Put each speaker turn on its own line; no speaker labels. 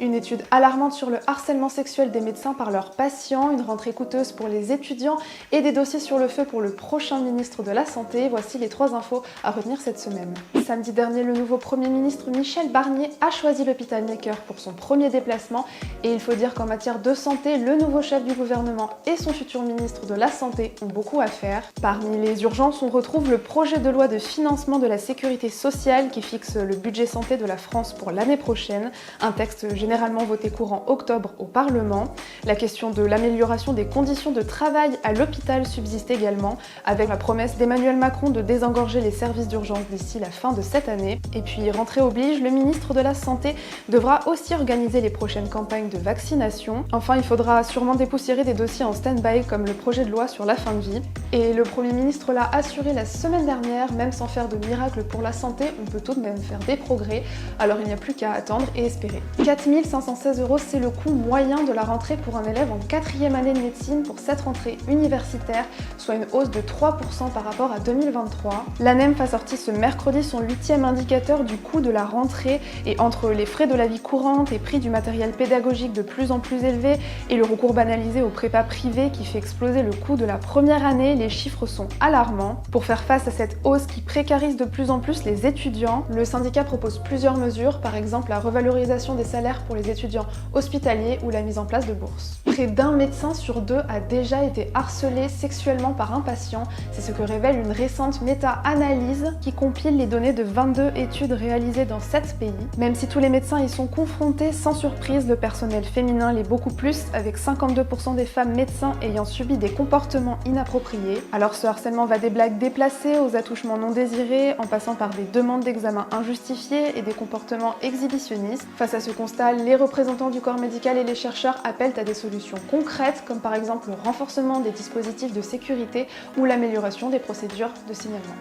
Une étude alarmante sur le harcèlement sexuel des médecins par leurs patients, une rentrée coûteuse pour les étudiants et des dossiers sur le feu pour le prochain ministre de la Santé. Voici les 3 infos à retenir cette semaine. Samedi dernier, le nouveau Premier ministre Michel Barnier a choisi l'hôpital Necker pour son premier déplacement et il faut dire qu'en matière de santé, le nouveau chef du gouvernement et son futur ministre de la Santé ont beaucoup à faire. Parmi les urgences, on retrouve le projet de loi de financement de la sécurité sociale qui fixe le budget santé de la France pour l'année prochaine, un texte généralement voté courant octobre au Parlement. La question de l'amélioration des conditions de travail à l'hôpital subsiste également, avec la promesse d'Emmanuel Macron de désengorger les services d'urgence d'ici la fin de cette année. Et puis, rentrée oblige, le ministre de la Santé devra aussi organiser les prochaines campagnes de vaccination. Enfin, il faudra sûrement dépoussiérer des dossiers en stand-by comme le projet de loi sur la fin de vie. Et le Premier ministre l'a assuré la semaine dernière, même sans faire de miracle pour la santé, on peut tout de même faire des progrès, alors il n'y a plus qu'à attendre et espérer. 4 516 €, c'est le coût moyen de la rentrée pour un élève en 4e année de médecine pour cette rentrée universitaire, soit une hausse de 3% par rapport à 2023. L'ANEMF a sorti ce mercredi son 8e indicateur du coût de la rentrée et entre les frais de la vie courante et prix du matériel pédagogique de plus en plus élevé et le recours banalisé aux prépas privés qui fait exploser le coût de la première année, les chiffres sont alarmants. Pour faire face à cette hausse qui précarise de plus en plus les étudiants, le syndicat propose plusieurs mesures, par exemple la revalorisation des salaires pour les étudiants hospitaliers ou la mise en place de bourses. Près d'un médecin sur 2 a déjà été harcelé sexuellement par un patient, c'est ce que révèle une récente méta-analyse qui compile les données de 22 études réalisées dans 7 pays. Même si tous les médecins y sont confrontés, sans surprise, le personnel féminin l'est beaucoup plus, avec 52% des femmes médecins ayant subi des comportements inappropriés. Alors ce harcèlement va des blagues déplacées aux attouchements non désirés, en passant par des demandes d'examen injustifiées et des comportements exhibitionnistes. Face à ce constat, les représentants du corps médical et les chercheurs appellent à des solutions concrètes, comme par exemple le renforcement des dispositifs de sécurité ou l'amélioration des procédures de signalement.